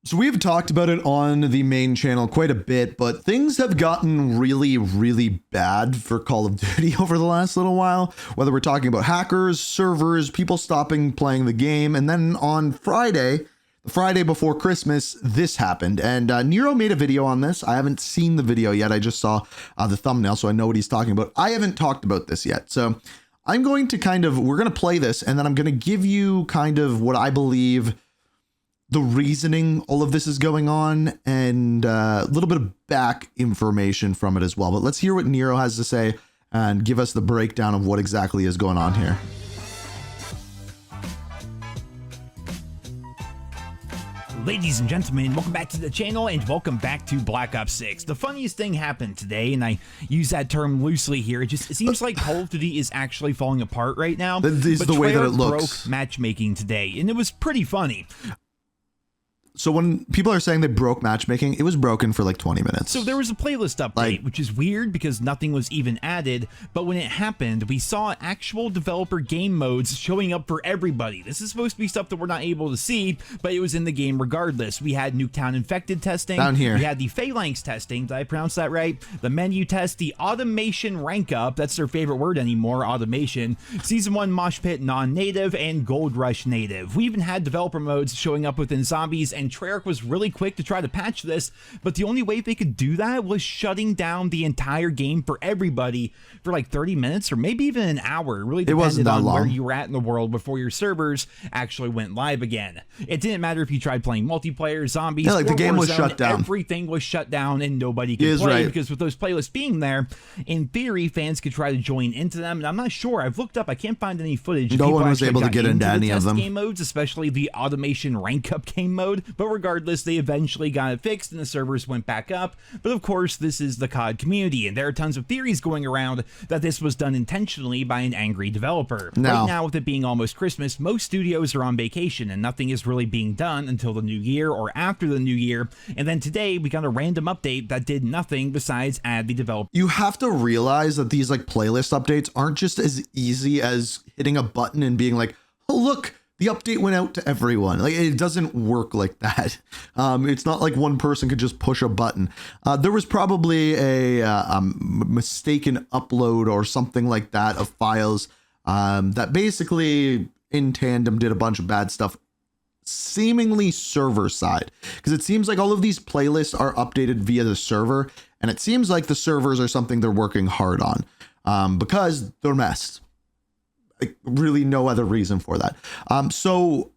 So we've talked about it on the main channel quite a bit, but things have gotten really, really bad for Call of Duty over the last little while, whether we're talking about hackers, servers, people stopping playing the game. And then on Friday, the Friday before Christmas, this happened. And Nero made a video on this. I haven't seen the video yet. I just saw the thumbnail, so I know what he's talking about. I haven't talked about this yet. So I'm going to we're going to play this, and then I'm going to give you kind of what I believe the reasoning all of this is going on, and a little bit of back information from it as well. But let's hear what Nero has to say and give us the breakdown of what exactly is going on here. Ladies and gentlemen, welcome back to the channel and welcome back to Black Ops 6. The funniest thing happened today, and I use that term loosely here. It seems like Call of Duty is actually falling apart right now. That is the way that it looks. Broke matchmaking today, and it was pretty funny. So when people are saying they broke matchmaking, it was broken for like 20 minutes. So there was a playlist update, which is weird because nothing was even added. But when it happened, we saw actual developer game modes showing up for everybody. This is supposed to be stuff that we're not able to see, but it was in the game regardless. We had Nuketown Infected testing. Down here. We had the Phalanx testing. Did I pronounce that right? The menu test, the automation rank up. That's their favorite word anymore, automation. Season 1 Mosh Pit non-native and Gold Rush native. We even had developer modes showing up within zombies, and Treyarch was really quick to try to patch this, but the only way they could do that was shutting down the entire game for everybody for like 30 minutes or maybe even an hour. It really depended on where you were at in the world before your servers actually went live again. It didn't matter if you tried playing multiplayer, zombies, yeah, like the game was shut down. Everything was shut down and nobody could play because with those playlists being there, in theory, fans could try to join into them. And I'm not sure. I've looked up. I can't find any footage. No one was able to get into any of them. Game modes, especially the automation rank up game mode. But regardless, they eventually got it fixed and the servers went back up. But of course, this is the COD community, and there are tons of theories going around that this was done intentionally by an angry developer. Right now, with it being almost Christmas, most studios are on vacation and nothing is really being done until the new year or after the new year. And then today we got a random update that did nothing besides add the developer. You have to realize that these like playlist updates aren't just as easy as hitting a button and being like, oh look, the update went out to everyone. Like, it doesn't work like that. It's not like one person could just push a button. There was probably a mistaken upload or something like that of files that basically in tandem did a bunch of bad stuff, seemingly server side, because it seems like all of these playlists are updated via the server, and it seems like the servers are something they're working hard on because they're messed. Like, really no other reason for that. So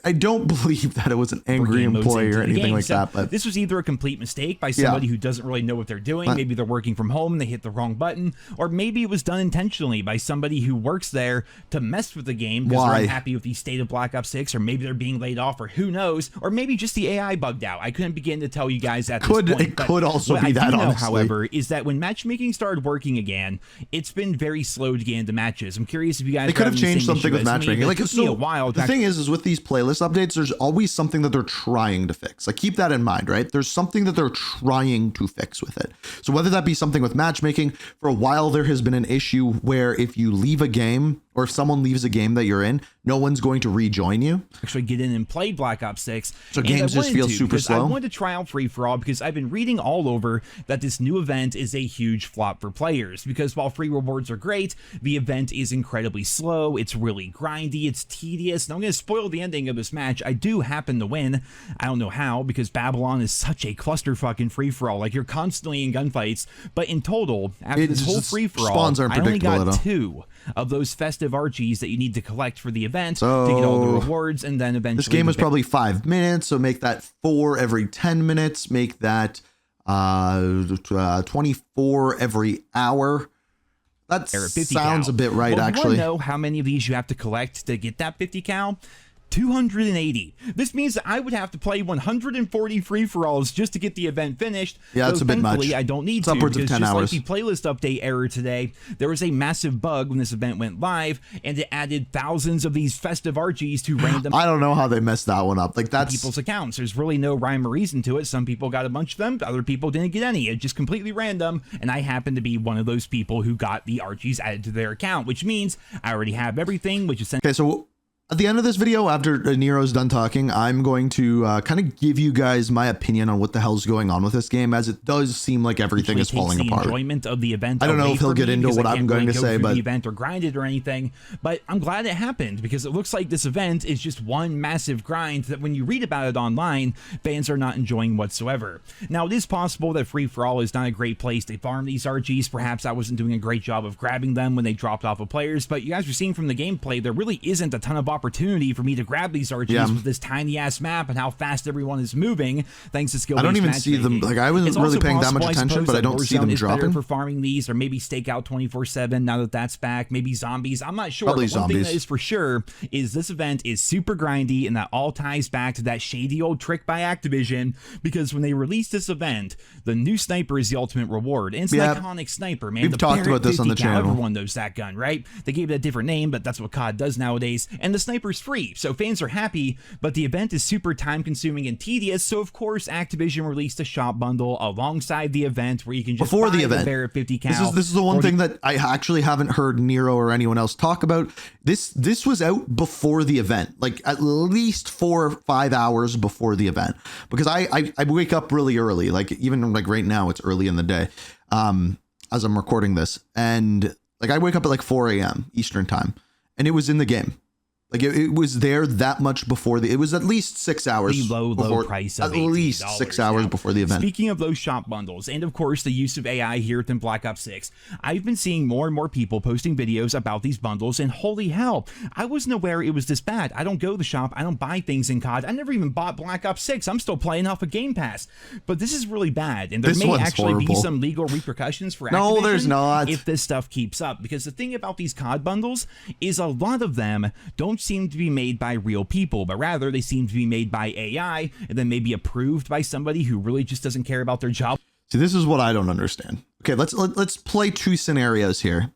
I don't believe that it was an angry employee or anything like that. But this was either a complete mistake by somebody who doesn't really know what they're doing. Maybe they're working from home and they hit the wrong button, or maybe it was done intentionally by somebody who works there to mess with the game because they're unhappy with the state of Black Ops 6, or maybe they're being laid off, or who knows, or maybe just the AI bugged out. I couldn't begin to tell you guys at this point. It could also be that, honestly. However, is that when matchmaking started working again, it's been very slow to get into matches. I'm curious if you guys could have changed something with matchmaking. Like, it took me a while. The thing is with these playlist updates, there's always something that they're trying to fix. Like, keep that in mind, right? There's something that they're trying to fix with it. So whether that be something with matchmaking, for a while there has been an issue where if you leave a game, or if someone leaves a game that you're in, no one's going to rejoin you. Actually get in and play Black Ops 6. So games just feel super slow. I wanted to try out free-for-all because I've been reading all over that this new event is a huge flop for players, because while free rewards are great, the event is incredibly slow, it's really grindy, it's tedious, and I'm going to spoil the ending of this match. I do happen to win. I don't know how, because Babylon is such a clusterfuck in free-for-all. Like, you're constantly in gunfights, but in total, after this whole free-for-all, I only got 2 of those festive Archies that you need to collect for the event to get all the rewards, and then eventually this game was probably 5 minutes, so make that 4 every 10 minutes, make that 24 every hour. That sounds a bit right, actually. You know how many of these you have to collect to get that 50 cal? 280. This means that I would have to play 140 free-for-alls just to get the event finished. Yeah, it's a bit much. I don't need to, upwards of 10 hours. Like the playlist update error today, there was a massive bug when this event went live, and it added thousands of these festive Archies to random. I don't know how they messed that one up. Like, that's people's accounts. There's really no rhyme or reason to it. Some people got a bunch of them, other people didn't get any. It's just completely random, and I happen to be one of those people who got the Archies added to their account, which means I already have everything, which is okay. So At the end of this video, after Nero's done talking, I'm going to kind of give you guys my opinion on what the hell's going on with this game, as it does seem like everything is falling apart. Enjoyment of the event. I don't know if he'll get into what I'm going to say, but the event or grind it or anything. But I'm glad it happened, because it looks like this event is just one massive grind that when you read about it online, fans are not enjoying whatsoever. Now, it is possible that free for all is not a great place to farm these RGs. Perhaps I wasn't doing a great job of grabbing them when they dropped off of players, but you guys are seeing from the gameplay, there really isn't a ton of opportunity for me to grab these RGs with this tiny ass map and how fast everyone is moving thanks to skill. I don't even see them. Like, I wasn't really paying that much attention, but I don't see them dropping. For farming these, or maybe Stakeout 24/7 now that that's back. Maybe zombies. I'm not sure. Probably but one zombies. thing that is for sure is this event is super grindy, and that all ties back to that shady old trick by Activision, because when they released this event, the new sniper is the ultimate reward, and it's an iconic sniper, man. We've talked about this on the channel. Everyone knows that gun, right? They gave it a different name, but that's what COD does nowadays, and the sniper's free, so fans are happy, but the event is super time-consuming and tedious, so of course Activision released a shop bundle alongside the event where you can just before buy the event. Barrett 50 cal. This is the one thing that I actually haven't heard Nero or anyone else talk about. This was out before the event, like at least 4 or 5 hours before the event, because I wake up really early, like even like right now it's early in the day as I'm recording this, and like I wake up at like 4 a.m. Eastern time, and it was in the game. Like it was there that much before it was at least 6 hours. Low price of at least 6 hours now. Before the event. Speaking of those shop bundles, and of course the use of AI here within Black Ops 6, I've been seeing more and more people posting videos about these bundles, and holy hell, I wasn't aware it was this bad. I don't go to the shop, I don't buy things in COD, I never even bought Black Ops 6, I'm still playing off of Game Pass. But this is really bad, and there may actually be some legal repercussions for Activision. No, there's not. If this stuff keeps up, because the thing about these COD bundles is a lot of them don't seem to be made by real people, but rather they seem to be made by AI and then maybe approved by somebody who really just doesn't care about their job. See, this is what I don't understand. Okay, let's play two scenarios here.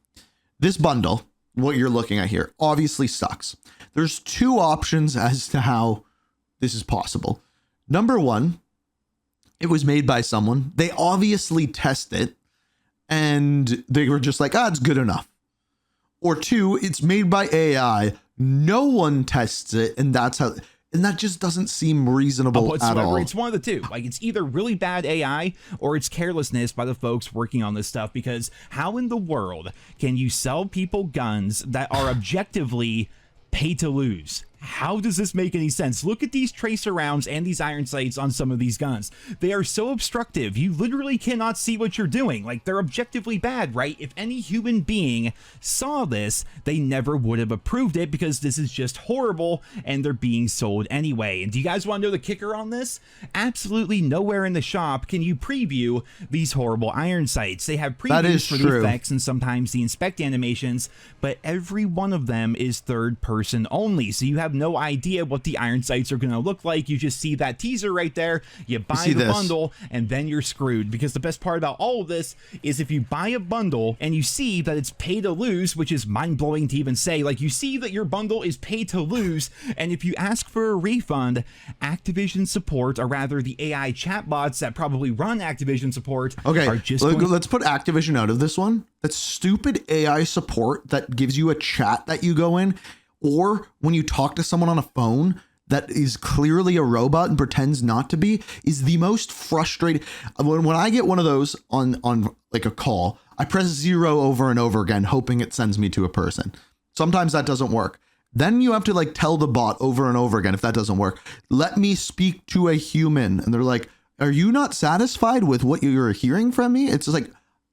This bundle, what you're looking at here, obviously sucks. There's two options as to how this is possible. Number one, it was made by someone. They obviously test it and they were just like, it's good enough. Or two, it's made by AI. No one tests it, and that's how, and that just doesn't seem reasonable at all. It's one of the two. Like, it's either really bad AI or it's carelessness by the folks working on this stuff, because how in the world can you sell people guns that are objectively pay to lose? How does this make any sense? Look at these tracer rounds and these iron sights on some of these guns. They are so obstructive. You literally cannot see what you're doing. Like, they're objectively bad, right? If any human being saw this, they never would have approved it, because this is just horrible and they're being sold anyway. And do you guys want to know the kicker on this? Absolutely nowhere in the shop can you preview these horrible iron sights. They have previews for the effects and sometimes the inspect animations, but every one of them is third person only. So you have no idea what the iron sights are going to look like. You just see that teaser right there, you buy the bundle, and then you're screwed. Because the best part about all of this is if you buy a bundle and you see that it's pay to lose, which is mind-blowing to even say, like, you see that your bundle is pay to lose, and if you ask for a refund, Activision support, or rather the AI chatbots that probably run Activision support, are just let's put Activision out of this one. That stupid AI support that gives you a chat that you go in, or when you talk to someone on a phone that is clearly a robot and pretends not to be, is the most frustrating. When I get one of those on like a call, I press 0 over and over again, hoping it sends me to a person. Sometimes that doesn't work. Then you have to like tell the bot over and over again, if that doesn't work, let me speak to a human. And they're like, are you not satisfied with what you're hearing from me? It's just like,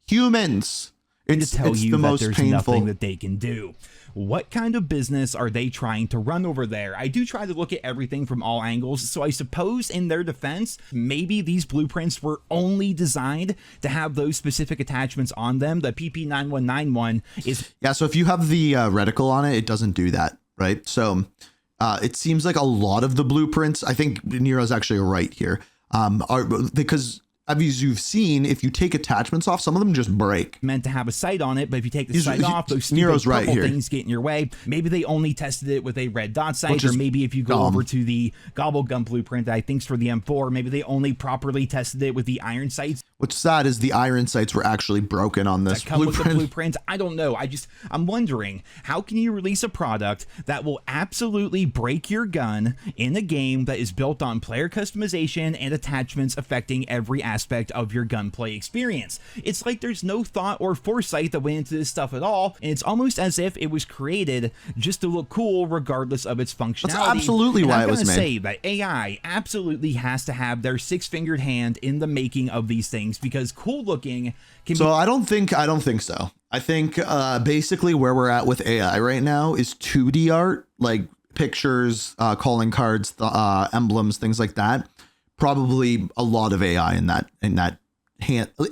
humans. It's the most painful. Nothing that they can do. What kind of business are they trying to run over there? I do try to look at everything from all angles, so I suppose in their defense, maybe these blueprints were only designed to have those specific attachments on them. The PP9191 is... Yeah, so if you have the reticle on it, it doesn't do that, right? So it seems like a lot of the blueprints, I think Nero's actually right here, are because... As you've seen, if you take attachments off, some of them just break. Meant to have a sight on it, but if you take the sight off, those stupid purple things get in your way. Maybe they only tested it with a red dot sight, or maybe if you go over to the Gobblegun blueprint that I think's for the M4, maybe they only properly tested it with the iron sights. What's sad is the iron sights were actually broken on this that come with the blueprint. blueprint. I don't know. I'm wondering, how can you release a product that will absolutely break your gun in a game that is built on player customization and attachments affecting every aspect of your gunplay experience? It's like there's no thought or foresight that went into this stuff at all, and it's almost as if it was created just to look cool regardless of its functionality. That's absolutely why it was made. I'm going to say that AI absolutely has to have their six-fingered hand in the making of these things, because cool looking can So I don't think so. I think basically where we're at with AI right now is 2D art, like pictures, calling cards, emblems, things like that. Probably a lot of AI in that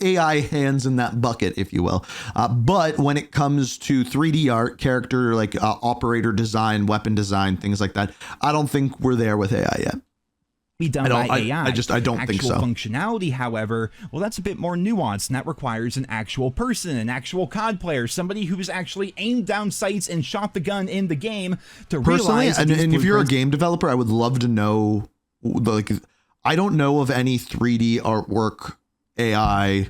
AI hands in that bucket, if you will. But when it comes to 3D art, character like operator design, weapon design, things like that, I don't think we're there with AI yet. Be done by AI. I don't think so. Functionality, however, well, that's a bit more nuanced, and that requires an actual person, an actual COD player, somebody who's actually aimed down sights and shot the gun in the game to realize. And if you're a game developer, I would love to know. Like, I don't know of any 3D artwork AI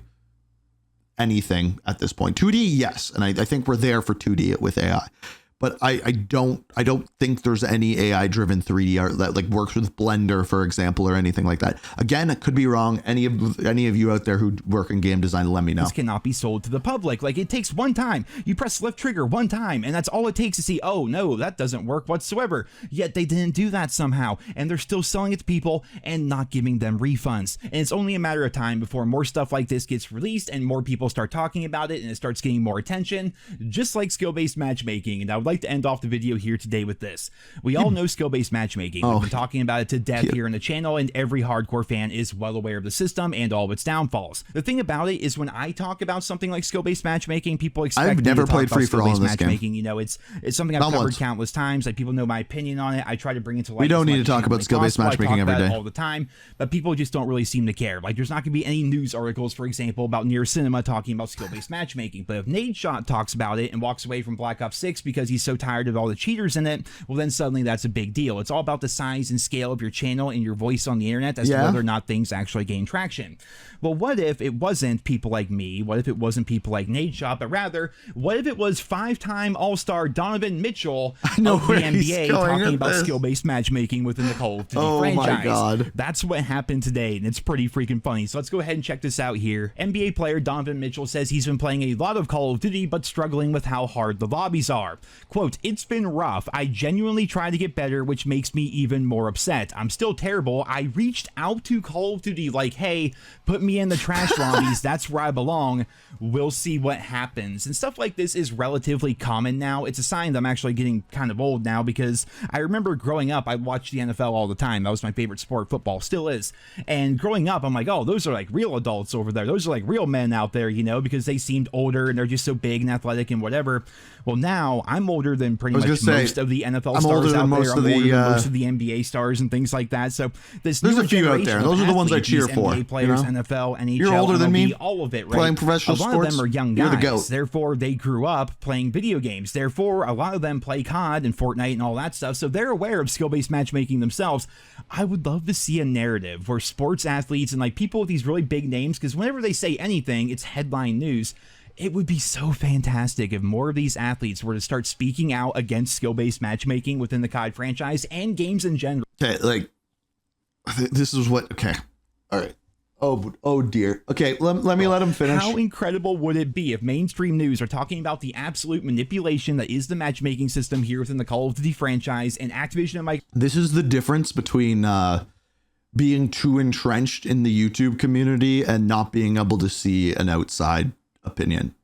anything at this point. 2D, yes, and I think we're there for 2D with AI. But I don't think there's any AI driven 3D art that like works with Blender, for example, or anything like that. Again, it could be wrong. Any of you out there who work in game design, let me know. This cannot be sold to the public. Like, it takes one time. You press left trigger one time, and that's all it takes to see, oh no, that doesn't work whatsoever. Yet they didn't do that somehow, and they're still selling it to people and not giving them refunds. And it's only a matter of time before more stuff like this gets released and more people start talking about it and it starts getting more attention, just like skill-based matchmaking. And I would like to end off the video here today with this. We all know skill-based matchmaking. We've been talking about it to death here in the channel, and every hardcore fan is well aware of the system and all of its downfalls. The thing about it is, when I talk about something like skill-based matchmaking, people expect I've me to never talk played about free-for-all in skill-based this game. matchmaking. You know, it's something I've covered countless times. Like, people know my opinion on it. I try to bring it to light. We don't need to talk about skill-based matchmaking every day all the time, but people just don't really seem to care. Like, there's not going to be any news articles, for example, about Near Cinema talking about skill-based matchmaking. But if Nadeshot talks about it and walks away from Black Ops 6 because he's so tired of all the cheaters in it, well, then suddenly that's a big deal. It's all about the size and scale of your channel and your voice on the internet as to whether or not things actually gain traction. Well, what if it wasn't people like me? What if it wasn't people like Nadeshot? But rather, what if it was five-time All-Star Donovan Mitchell of the NBA talking about skill-based matchmaking within the Call of Duty franchise? My God. That's what happened today, and it's pretty freaking funny. So let's go ahead and check this out here. NBA player Donovan Mitchell says he's been playing a lot of Call of Duty, but struggling with how hard the lobbies are. Quote, "It's been rough. I genuinely try to get better, which makes me even more upset. I'm still terrible. I reached out to Call of Duty like, hey, put me in the trash lobbies. That's where I belong. We'll see what happens." And stuff like this is relatively common now. It's a sign that I'm actually getting kind of old now, because I remember growing up, I watched the NFL all the time. That was my favorite sport. Football still is. And growing up, I'm like, oh, those are like real adults over there. Those are like real men out there, you know, because they seemed older and they're just so big and athletic and whatever. Well, now I'm older than pretty much most of the NFL stars out there. I'm older than most of the NBA stars and things like that. So there's a few out there. Those are the ones I cheer for. NBA players, you know? NFL, NHL, you're older than MLB, me. All of it, right? Playing professional sports. A lot of them are young guys. You're the GOAT. Therefore, they grew up playing video games. Therefore, a lot of them play COD and Fortnite and all that stuff. So they're aware of skill-based matchmaking themselves. I would love to see a narrative where sports athletes and like people with these really big names, because whenever they say anything, it's headline news. It would be so fantastic if more of these athletes were to start speaking out against skill-based matchmaking within the COD franchise and games in general. Okay, like, this is what, okay, all right. Oh dear. Okay, let me let him finish. How incredible would it be if mainstream news are talking about the absolute manipulation that is the matchmaking system here within the Call of Duty franchise, and Activision and Microsoft? This is the difference between being too entrenched in the YouTube community and not being able to see an outside opinion.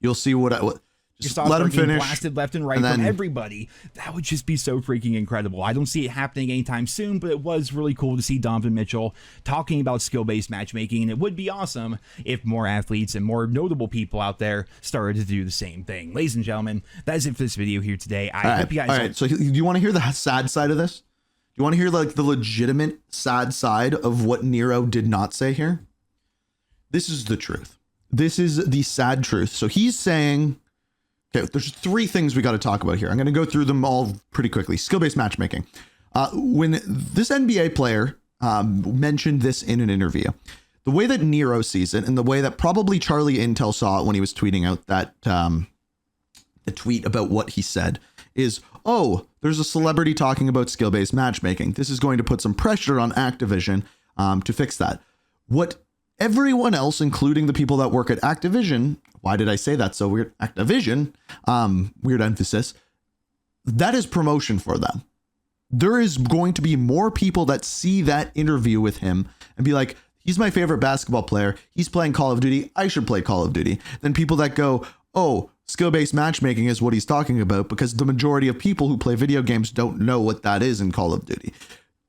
You'll see what just let him finish. Blasted left and right from everybody. That would just be so freaking incredible. I don't see it happening anytime soon, but it was really cool to see Donovan Mitchell talking about skill-based matchmaking, and it would be awesome if more athletes and more notable people out there started to do the same thing. Ladies and gentlemen, that is it for this video here today. I hope you guys. All right. So do you want to hear the sad side of this? Do you want to hear like the legitimate sad side of what Nero did not say here? This is the truth. This is the sad truth. So he's saying, okay, there's three things we got to talk about here. I'm going to go through them all pretty quickly. Skill-based matchmaking. When this NBA player mentioned this in an interview, the way that Nero sees it, and the way that probably Charlie Intel saw it when he was tweeting out that the tweet about what he said is, oh, there's a celebrity talking about skill-based matchmaking. This is going to put some pressure on Activision to fix that. What everyone else, including the people that work at Activision, why did I say that so weird? Activision, weird emphasis, that is promotion for them. There is going to be more people that see that interview with him and be like, he's my favorite basketball player. He's playing Call of Duty. I should play Call of Duty. Then people that go, oh, skill-based matchmaking is what he's talking about, because the majority of people who play video games don't know what that is in Call of Duty.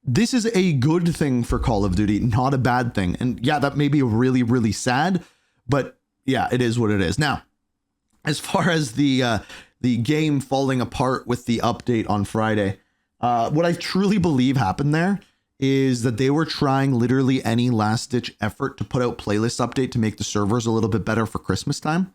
This is a good thing for Call of Duty, not a bad thing. And yeah, that may be really, really sad, but yeah, it is what it is. Now, as far as the game falling apart with the update on Friday, what I truly believe happened there is that they were trying literally any last-ditch effort to put out playlist update to make the servers a little bit better for Christmas time.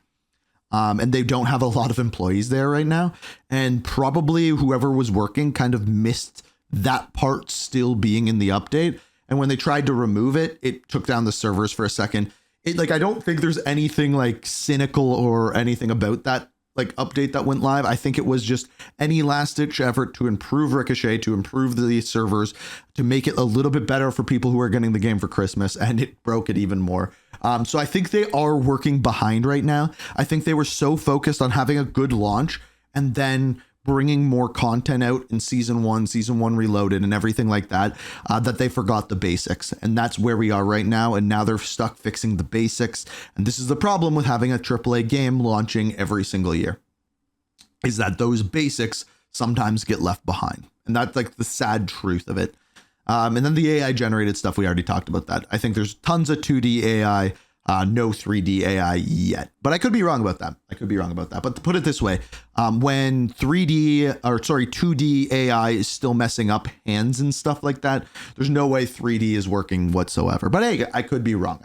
And they don't have a lot of employees there right now. And probably whoever was working kind of missed that part still being in the update. And when they tried to remove it, it took down the servers for a second. I don't think there's anything like cynical or anything about that like update that went live. I think it was just any last ditch effort to improve Ricochet, to improve the servers, to make it a little bit better for people who are getting the game for Christmas, and it broke it even more. So I think they are working behind right now. I think they were so focused on having a good launch and then bringing more content out in season one reloaded and everything like that, that they forgot the basics. And that's where we are right now. And now they're stuck fixing the basics. And this is the problem with having a AAA game launching every single year, is that those basics sometimes get left behind. And that's like the sad truth of it. And then the AI generated stuff, we already talked about that. I think there's tons of 2D AI, no 3D AI yet, but I could be wrong about that. But to put it this way, when 2D AI is still messing up hands and stuff like that, there's no way 3D is working whatsoever. But hey, I could be wrong.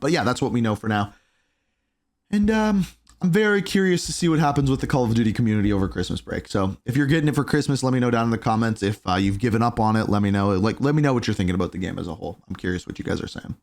But yeah, that's what we know for now. And I'm very curious to see what happens with the Call of Duty community over Christmas break. So if you're getting it for Christmas, let me know down in the comments. If you've given up on it, let me know. Let me know what you're thinking about the game as a whole. I'm curious what you guys are saying.